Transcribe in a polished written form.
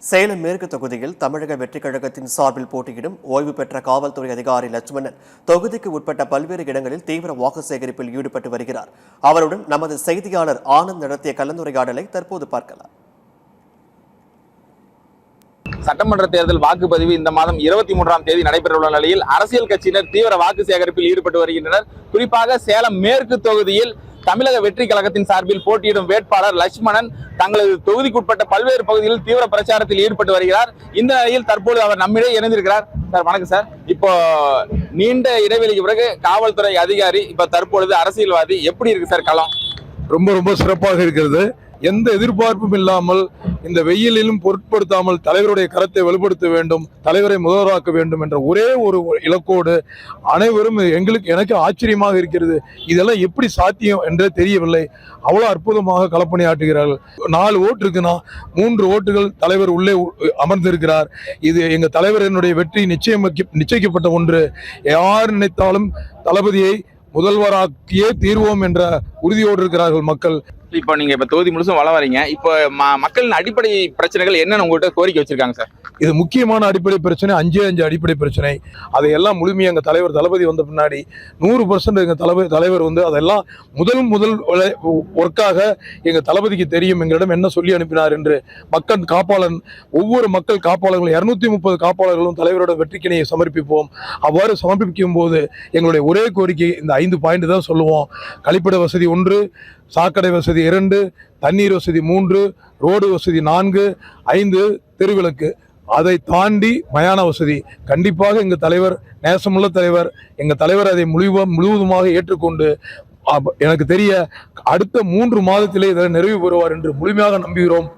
சேலம் மேற்கு தொகுதியில் தமிழக வெற்றிக் கழகத்தின் சார்பில் போட்டியிடும் ஓய்வு பெற்ற காவல்துறை அதிகாரி லட்சுமணன் தொகுதிக்கு உட்பட்ட பல்வேறு இடங்களில் தீவிர வாக்கு சேகரிப்பில் ஈடுபட்டு வருகிறார். அவருடன் நமது செய்தியாளர் ஆனந்த் நடத்திய கலந்துரையாடலை தற்போது பார்க்கலாம். சட்டமன்ற தேர்தல் வாக்குப்பதிவு இந்த மாதம் 23ஆம் தேதி நடைபெறவுள்ள நிலையில் அரசியல் கட்சியினர் தீவிர வாக்கு சேகரிப்பில் ஈடுபட்டு வருகின்றனர். குறிப்பாக சேலம் மேற்கு தொகுதியில் தமிழக வெற்றி கழகத்தின் சார்பில் போட்டியிடும் வேட்பாளர் லட்சுமணன் தங்களது தொகுதிக்குட்பட்ட பல்வேறு பகுதிகளில் தீவிர பிரச்சாரத்தில் ஈடுபட்டு வருகிறார். இந்த நிலையில் தற்போது அவர் நம்மிடையே இணைந்திருக்கிறார். சார் வணக்கம் சார். இப்போ நீண்ட இடைவெளிக்கு பிறகு காவல்துறை அதிகாரி இப்ப தற்பொழுது அரசியல்வாதி எப்படி இருக்கு சார் களம்? ரொம்ப சிறப்பாக இருக்கிறது. எந்த எதிர்பார்ப்பும் இல்லாமல் இந்த வெயிலிலும் பொருட்படுத்தாமல் தலைவருடைய கரத்தை வலுப்படுத்த வேண்டும், தலைவரை முதல்வராக்க வேண்டும் என்ற ஒரே ஒரு இலக்கோடு அனைவரும் எனக்கு ஆச்சரியமாக இருக்கிறது. இதெல்லாம் எப்படி சாத்தியம் என்றே தெரியவில்லை. அவ்வளவு அற்புதமாக களப்பணி ஆற்றுகிறார்கள். 4 ஓட்டு இருக்குன்னா 3 ஓட்டுகள் தலைவர் உள்ளே அமர்ந்திருக்கிறார். இது எங்க தலைவரினுடைய வெற்றி நிச்சயிக்கப்பட்ட ஒன்று. யார் நினைத்தாலும் தளபதியை முதல்வராக்கியே தீர்வோம் என்ற உறுதியோடு இருக்கிறார்கள் மக்கள். இப்போ நீங்க தொகுதி முழுசும் வள வரீங்க. இப்போ மக்களின் அடிப்படை பிரச்சனைகள் என்னன்னு உங்கள்கிட்ட கோரிக்கை வச்சிருக்காங்க சார்? இது முக்கியமான அடிப்படை பிரச்சனை, 5 அடிப்படை பிரச்சனை. அதையெல்லாம் முழுமையாக எங்க தலைவர் தளபதி வந்த பின்னாடி 100% எங்க தலைவர் அதெல்லாம் முதல் ஒர்க்காக எங்க தளபதிக்கு தெரியும் எங்களிடம் என்ன சொல்லி அனுப்பினார் என்று. மக்கள் காப்பாளன், ஒவ்வொரு மக்கள் காப்பாளர்களும் 230 காப்பாளர்களும் தலைவரோட வெற்றிக்கிணையை சமர்ப்பிப்போம். அவ்வாறு சமர்ப்பிக்கும் போது எங்களுடைய ஒரே கோரிக்கை இந்த 5 பாயிண்ட் தான் சொல்லுவோம். கழிப்பிட வசதி 1, சாக்கடை வசதி 2, தண்ணீர் வசதி 3, ரோடு வசதி 4, 5 தெருவிளக்கு. அதை தாண்டி மயான வசதி. கண்டிப்பாக எங்க தலைவர் நேசமுள்ள தலைவர், எங்க தலைவர் அதை முழுவதுமாக ஏற்றுக்கொண்டு எனக்கு தெரிய அடுத்த 3 மாதத்திலே இதை நிறைவு பெறுவார் என்று முழுமையாக நம்புகிறோம்.